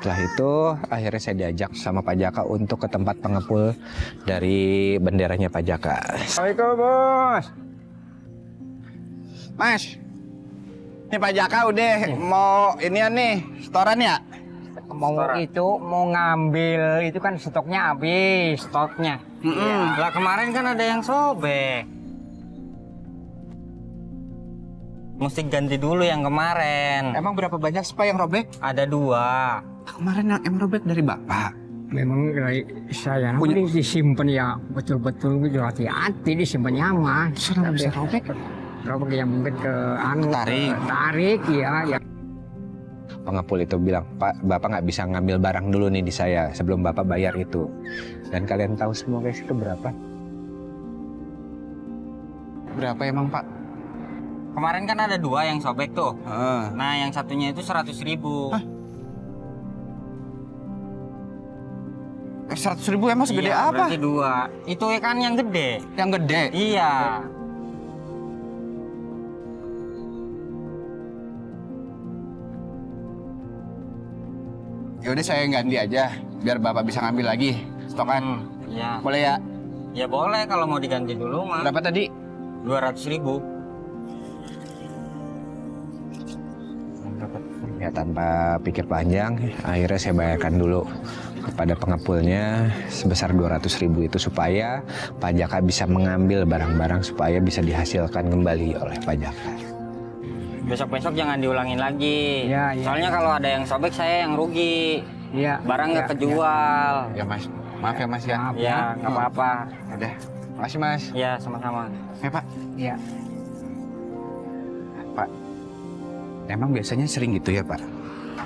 Setelah itu akhirnya saya diajak sama Pak Jaka untuk ke tempat pengepul dari benderanya Pak Jaka. Assalamualaikum bos. Mas, ini Pak Jaka udah mau inian nih, setoran ya? Mau itu mau ngambil itu kan stoknya habis stoknya. Lah kemarin kan ada yang sobek. Mesti ganti dulu yang kemarin. Emang berapa banyak spa yang robek? Ada 2. Kemarin yang robek dari Bapak. Memang dari saya Punya- ini disimpan ya betul-betul gitu, hati-hati disimpannya mah. Serang bisa robek? Robek yang mungkin ke tarik ya. Pengepul itu bilang, Pak, Bapak nggak bisa ngambil barang dulu nih di saya sebelum Bapak bayar itu. Dan kalian tahu semua guys itu berapa? Berapa emang Pak? Kemarin kan ada 2 yang sobek tuh. Nah yang satunya itu 100.000. 100.000 emang segede Iya, apa? berarti 2. Itu kan yang gede. Yang gede? Iya. Ya udah saya ganti aja, biar Bapak bisa ngambil lagi stokan. Iya. Boleh ya? Ya boleh kalau mau diganti dulu mah. Berapa tadi? 200.000. Ya tanpa pikir panjang, akhirnya saya bayarkan dulu kepada pengepulnya sebesar 200.000 itu supaya Pak Jaka bisa mengambil barang-barang supaya bisa dihasilkan kembali oleh Pak Jaka. Besok-besok jangan diulangin lagi. Ya, ya. Soalnya kalau ada yang sobek saya yang rugi. Iya. Barang nggak kejual. Ya Mas, maaf ya Mas ya. Maaf. Ya nggak apa-apa. Udah, makasih Mas. Ya sama-sama. Ya Pak, Iya. Pak. Emang biasanya sering gitu ya Pak?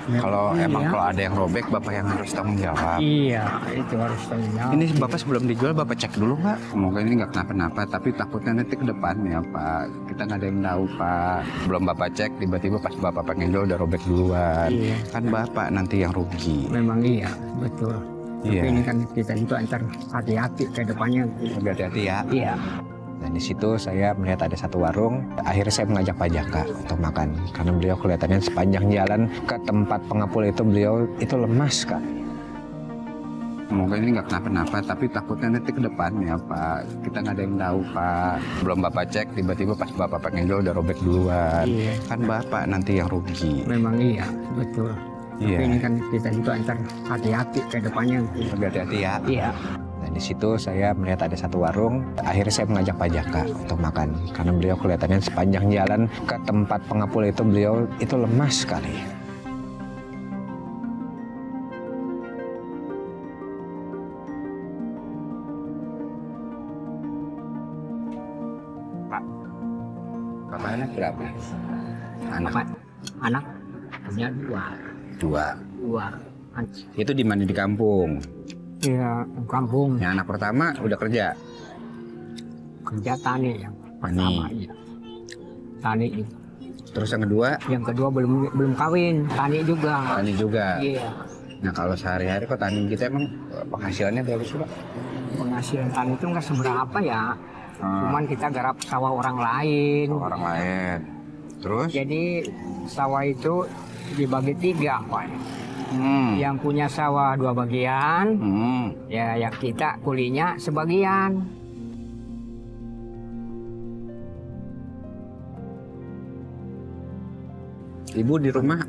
Ya, Kalau iya. emang kalau ada yang robek, Bapak yang harus tanggung jawab. Iya, itu harus tanggung jawab. Ini Bapak sebelum dijual Bapak cek dulu nggak? Semoga ini nggak kenapa-napa, tapi takutnya nanti ke depannya Pak. Kita nggak ada yang tahu Pak. Belum Bapak cek, tiba-tiba pas Bapak pengen jual udah robek duluan. Iya. Kan Bapak nanti yang rugi. Memang iya, betul. Iya. Tapi ini kan kita itu antar hati-hati ke depannya. Lebih hati-hati ya. Iya. Dan di situ saya melihat ada satu warung, akhirnya saya mengajak Pak Jaka untuk makan. Karena beliau kelihatannya sepanjang jalan ke tempat pengepul itu beliau itu lemas kan. Semoga ini nggak kenapa-napa, tapi takutnya nanti ke depannya Pak. Kita nggak ada yang tahu Pak. Belum Bapak cek, tiba-tiba pas Bapak pengen jual udah robek duluan. Iya. Kan Bapak nanti yang rugi. Memang iya, betul. Iya. Tapi ini kan kita itu antar hati-hati ke depannya. Lebih hati-hati ya. Iya. Dan di situ saya melihat ada satu warung, akhirnya saya mengajak Pak Jaka untuk makan. Karena beliau kelihatannya sepanjang jalan ke tempat pengepul itu beliau itu lemas sekali. Bapak anak berapa? Anak Apa? Anak punya 2. 2. Itu di mana di kampung? Iya, kampung Yang anak pertama udah kerja. kerja tani yang pertama. Iya. Tani itu. Terus yang kedua Yang kedua belum kawin, tani juga. tani juga. Iya. Nah kalau sehari-hari kok tani kita emang penghasilannya bagus Pak? Penghasilan tani itu nggak seberapa ya. Cuman kita garap sawah orang lain. Orang lain. Terus? Jadi sawah itu dibagi 3, Pak. Yang punya sawah 2 bagian, ya yang kita kulinya sebagian. Ibu di rumah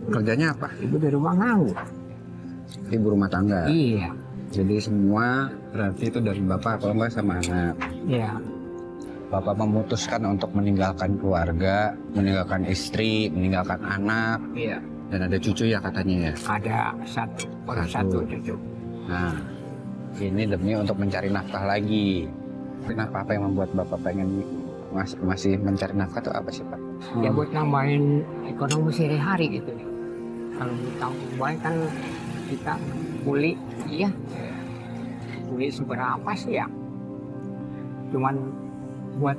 kerjanya apa? Ibu di rumah nganggur. Ibu rumah tangga. Iya, Jadi semua berarti itu dari Bapak kalau nggak sama anak. iya. Bapak memutuskan untuk meninggalkan keluarga, meninggalkan istri, meninggalkan anak, Iya. dan ada cucu ya katanya ya. Ada satu cucu. Nah, ini demi untuk mencari nafkah lagi. Kenapa apa yang membuat Bapak pengen masih mencari nafkah itu apa sih Pak? Ya buat nambahin ekonomi sehari-hari gitu. Kalau tahun kemarin kan kita kuli, iya. Kuli seberapa sih ya? Cuman buat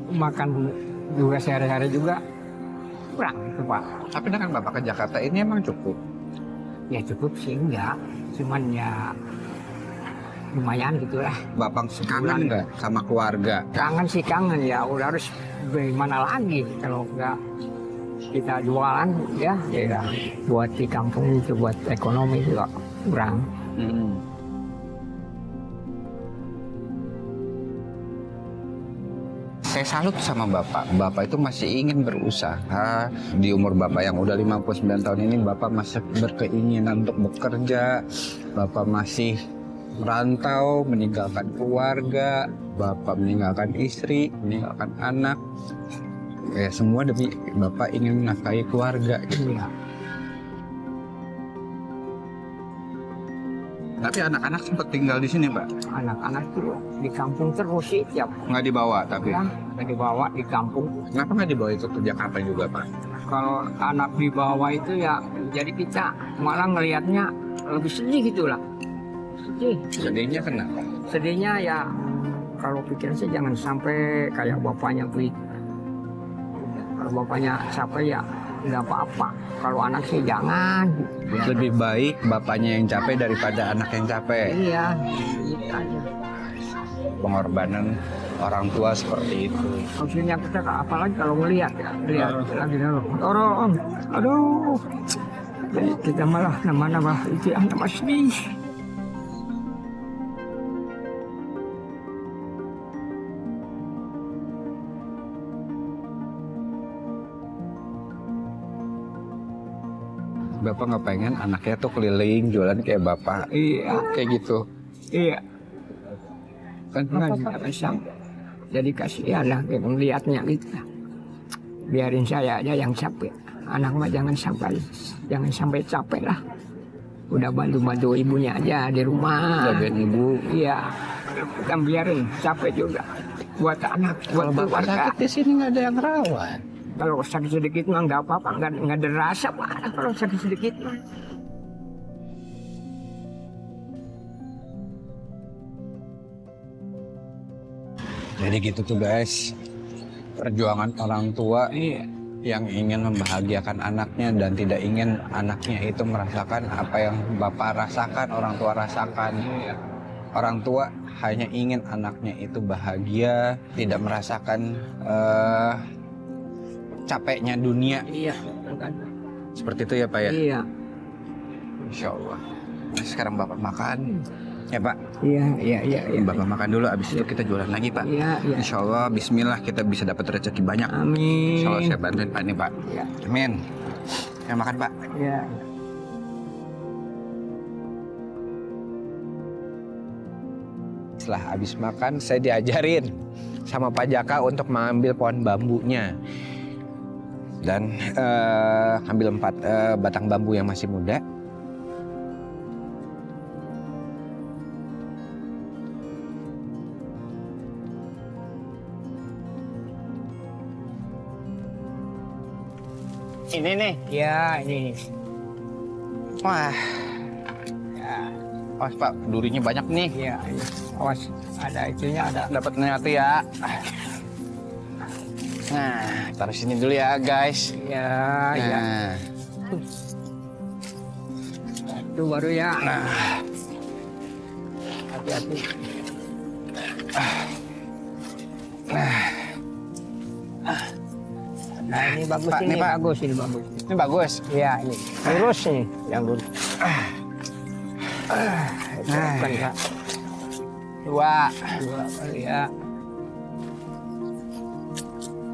makan juga sehari-hari juga kurang itu Pak. Tapi dengan Bapak ke Jakarta ini emang cukup. Ya cukup sih enggak, cuman ya lumayan gitulah. Bapak kangen nggak sama keluarga? Kangen sih kangen ya, udah harus bagaimana lagi kalau enggak kita jualan ya, ya buat di kampung itu buat ekonomi juga kurang. Saya salut sama Bapak. Bapak itu masih ingin berusaha. Di umur Bapak yang udah 59 tahun ini, Bapak masih berkeinginan untuk bekerja. Bapak masih merantau, meninggalkan keluarga. Bapak meninggalkan istri, meninggalkan anak. Ya, semua demi Bapak ingin menafkahi keluarga gitu. Iya. Tapi anak-anak sempat tinggal di sini, Pak? Anak-anak tuh di kampung terus sih tiap Nggak dibawa, tapi ya, dibawa di kampung. kenapa nggak dibawa itu ke Jakarta juga, Pak? Kalau anak dibawa itu ya, jadi kita malah ngelihatnya lebih sedih gitulah. Sedih. Sedihnya kenapa? Sedihnya ya kalau pikir sih jangan sampai kayak bapaknya begitu. Kalau bapaknya capek ya nggak apa-apa. Kalau anak sih jangan. Lebih baik bapaknya yang capek daripada anak yang capek. Iya, gitu aja. Pengorbanan orang tua seperti itu. Maksudnya kita apalagi kalau ngelihat ya, lihat lagi dorong, aduh. Jadi kita malah nama-nama itu anak masih. Bapak nggak pengen anaknya tuh keliling jualan kayak bapak. Iya, Kayak gitu. iya. Kan Nggak bisa. Jadi kasihan lah kayak melihatnya gitu. Biarin saya aja yang capek. Anak mah jangan sampai capek lah. Udah bantu ibunya aja di rumah. jagain ibu. Iya, kan biarin capek juga. Buat anak, buat Kalau bapak keluarga. sakit di sini nggak ada yang rawat. Kalau sakit sedikit mah nggak apa-apa, nggak ada rasa parah kalau sakit sedikit mah. Jadi gitu tuh guys. Perjuangan orang tua Iya, yang ingin membahagiakan anaknya dan tidak ingin anaknya itu merasakan apa yang bapak rasakan, orang tua rasakan. Orang tua hanya ingin anaknya itu bahagia, tidak merasakan capeknya dunia. iya, kan? Seperti itu ya Pak ya? Iya, Insya Allah. Nah, sekarang Bapak makan. Ya Pak, iya. Bapak makan dulu, abis itu kita jualan lagi Pak. Iya. Insya Allah, bismillah kita bisa dapat rezeki banyak. Amin. Insya Allah saya bantuin Pak ini Pak. Iya. Amin. Ya makan Pak. Iya. Setelah habis makan, saya diajarin sama Pak Jaka untuk mengambil pohon bambunya. Dan ambil 4 batang bambu yang masih muda. Ini nih. Iya, ini. Wah. Ya, Awas Pak, durinya banyak nih. iya, ini. Awas, ada itunya ada. Dapat nyatu ya. Nah, taruh sini dulu ya guys. Iya, iya. Nah, Itu baru ya. nah. Hati-hati. Nah, ini bagus Pak, ini, nih, Pak. bagus ini bagus. Ini bagus. Iya, ini. Lurus nih, yang lurus. Itu kan ya. 2. 2 kali ya.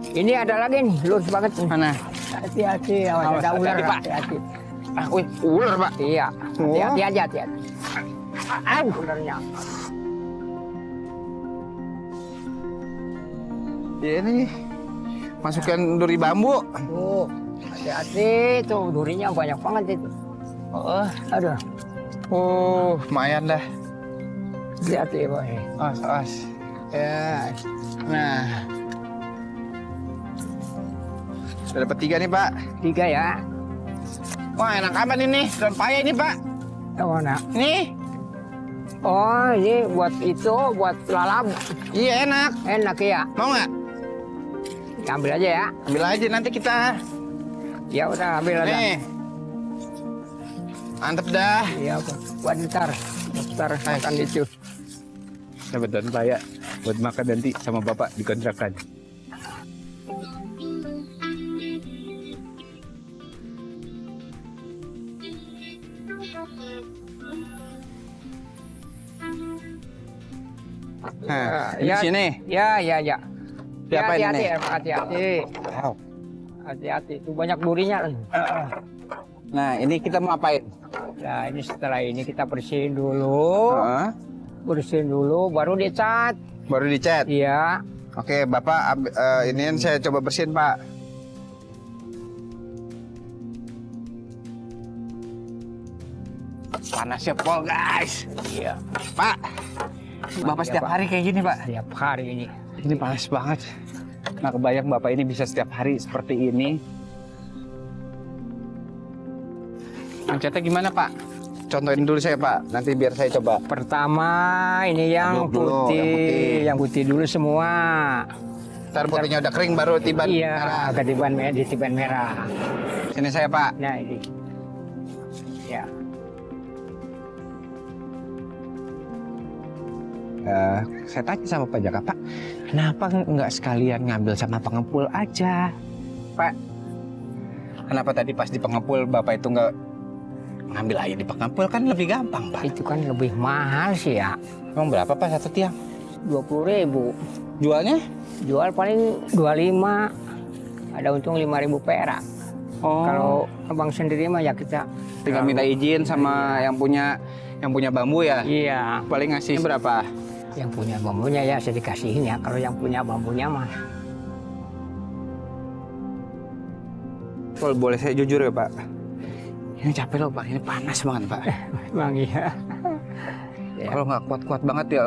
Ini ada lagi nih, lurus banget nih. Mana? Hati-hati, awas Awas, ada ular, hati-hati, Pak. hati-hati. Ah, wih, ular Pak. Iya, Oh. hati-hati aja, hati-hati. Ularnya. Ini masukkan duri bambu. Tuh, hati-hati, tuh durinya banyak banget itu. Oh, Aduh, lumayan dah. hati-hati, boy. Awas. Ya, Nah. Sudah dapat 3 nih, Pak. 3 ya. Wah, enak amat ini. Daun paya ini, Pak. Yang mana? Nih. Oh, ini buat itu, buat lalap. Iya, enak. Enak ya. Mau nggak? Ambil aja ya. Ambil aja nanti kita. Ya udah, ambil aja. Nih. Mantep dah. Iya, buat ntar makan itu. Dapat daun paya buat makan nanti sama Bapak di kontrakan. Nah, di Ya, sini. Ya, ya, ya. Diapain Hati-hati ini? ya, Pak, hati-hati. Wow. Hati-hati, itu banyak durinya. Nah, ini kita mau apain? Nah, ini setelah ini kita bersihin dulu. Heeh. Bersihin dulu, baru dicat. Baru dicat. Iya. Oke, Bapak, inian saya coba bersihin, Pak. Panasnya pol, guys. Iya. Pak, Bapak Iya, setiap Pak. hari kayak gini, Pak. Setiap hari ini. Ini panas banget. Nah, kebayang Bapak ini bisa setiap hari seperti ini. Ngecatnya gimana, Pak? Contohin dulu saya, Pak. Nanti biar saya coba. Pertama ini yang Aduk dulu, putih, yang putih dulu semua. Ntar putihnya udah kering baru tiban. Iya, ketiban merah, ditiban merah. Sini saya, Pak. Nah ini. Ya. Saya tanya sama Pak Jaka, Pak, kenapa nggak sekalian ngambil sama pengepul aja? Pak, kenapa tadi pas di pengepul Bapak itu nggak ngambil aja di pengepul? Kan lebih gampang, Pak. Itu kan lebih mahal sih ya. Emang berapa, Pak, satu tiang? 20.000. Jualnya? Jual paling 25. Ada untung 5.000 perak. Oh. Kalau abang sendiri mah ya kita Tinggal minta izin sama yang punya bambu ya? Iya. Paling ngasih berapa? Yang punya bambunya ya saya dikasihin ya. Kalau yang punya bambunya mah. Kalau boleh saya jujur ya, Pak. Ini capek loh, Pak. Ini panas banget, Pak. Bang iya. Ya. Kalau nggak kuat-kuat banget ya,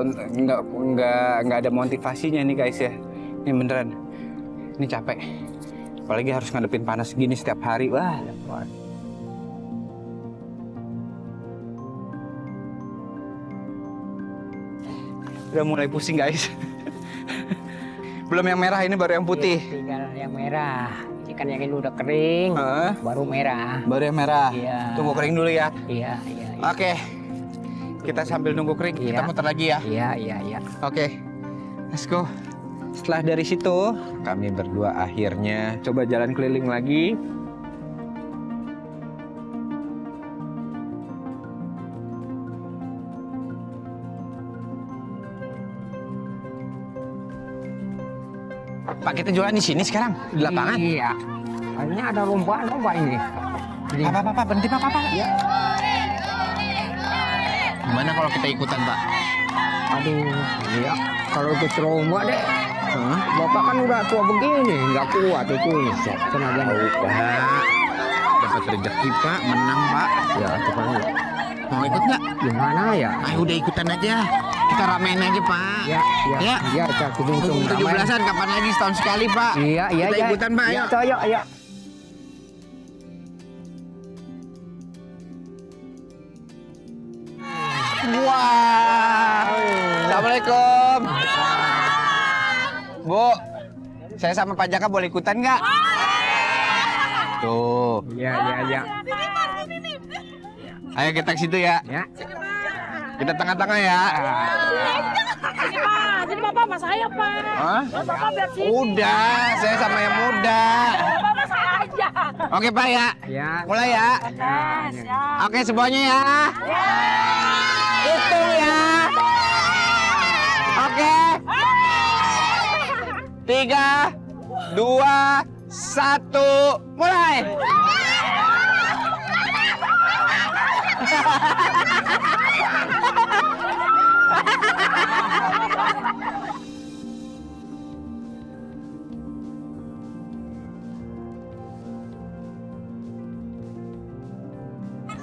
nggak ada motivasinya nih, guys ya. Ini beneran. Ini capek. Apalagi harus ngadepin panas gini setiap hari. Wah. Udah mulai pusing, guys. Belum yang merah, ini baru yang putih. Tinggal yang merah. Ini kan yang ini udah kering. Heeh. Baru merah. Baru yang merah. Iya. Tunggu kering dulu ya. Iya, iya. Iya, Oke. Kita sambil nunggu kering, kita Iya. muter lagi ya. iya, iya. Iya. Oke. Let's go. Setelah dari situ, Kami berdua akhirnya coba jalan keliling lagi. Pak, kita jualan di sini sekarang di lapangan. Iya. Kayaknya ada lomba ini. Jadi, Apa, berhenti Pak, ya. Gimana kalau kita ikutan, Pak? Aduh, iya. Kalau ikut lomba deh. Bapak kan udah tua begini, nggak kuat itu. Tenaga Pak, dapat rezeki Pak, menang Pak. Ya, itu kan Mau ikut nggak? gimana ya? Ayo udah ikutan aja. Kita ramein aja Pak. Ya, ya, Ya. ya, kita hitung 17-an kapan lagi setahun sekali Pak? Iya, iya, Kita iya. ikutan, Pak, ayo. Iya, ayo, ayo. Wah. Assalamualaikum. Bu, saya sama Pak Jaka boleh ikutan nggak? Tuh. Iya, iya, iya. Ayo kita ke situ ya. Ya. Kita tengah-tengah ya. Sini Pak, sini Bapak sama saya Pak. Hah? Bapak biar sini. Udah, saya sama yang muda. Bapak saya aja. Oke Pak ya. Ya. Mulai ya. Siap. Oke semuanya ya. Hitung ya. Oke. 3, 2, 1, mulai.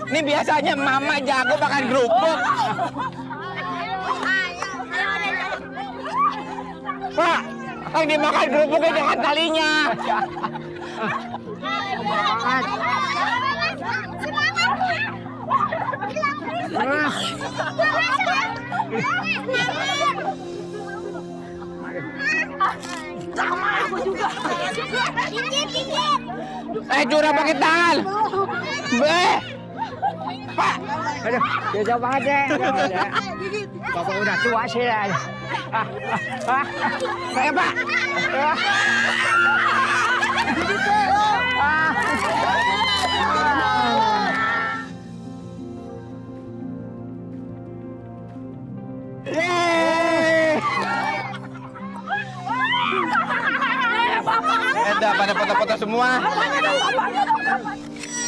Ini biasanya mama jago makan kerupuk. Pak, yang dimakan kerupuknya dengan talinya. Sama aku juga. Curah pakai tangan. Pak, Aduh, ya coba aja. Bapak udah tua sih ya. saya Pak. Yeay. Dah pada foto-foto semua. Bapaknya dong, bapaknya dong, bapaknya.